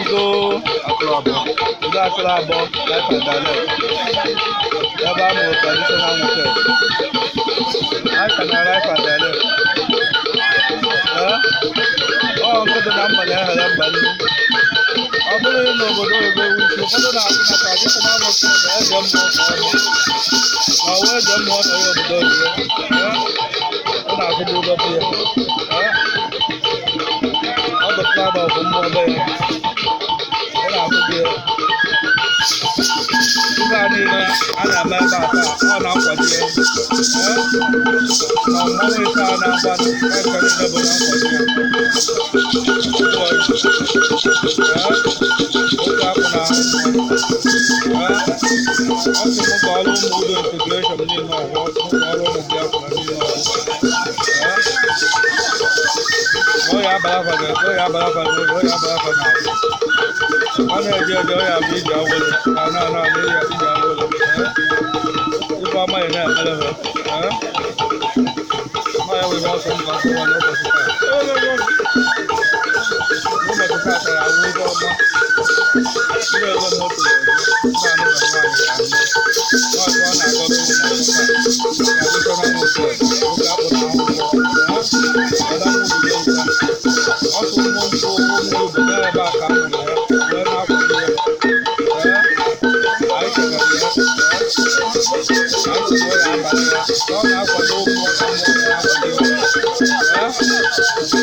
Udo Akulu, life and direct. Dada Traditional Nwokedi. I can life and direct. Oh, good number there, Helembani. I believe no good over which you follow that traditional Nwokedi, them more. Now, where them more over the door? What have you do up here? All the club of more there. What have you do? Ana m ebe a taa ọ na-akwado ya ma mmanwụ ike a na-agba ebe niile bụ na nkwado ya oke akpụ na ahụ ọ sị m ka ọrụ ụmụ Udo Integration niile ọhụụ ọ sị m ka ọrụ ụmụ Biafra niile ọhụụ oya abarafa na ọ na-eje eje oya bụ iji awụlụ na iji awụlụ ife ọma ya na-emere ha ya were ọsọ mba nwa n'ụbọchị taa tara awụ ife ọma ndị ọzọ moto ndị anụba nwaanyị anụ ọ na-agọrọ ụmụ na ọzọ taa na adịchọ na nwoke oke akpụ na akwụkwọ Dada Ududenka ọsụ ụmụ obodo ebe a ka amụrụ ya wee na-akwado ya anyị chegara ya anyị chegara ya abalị ya ka ọ na-akwado ụmụ ọka mmụọ ya akwado ya anyị na-atụkọzi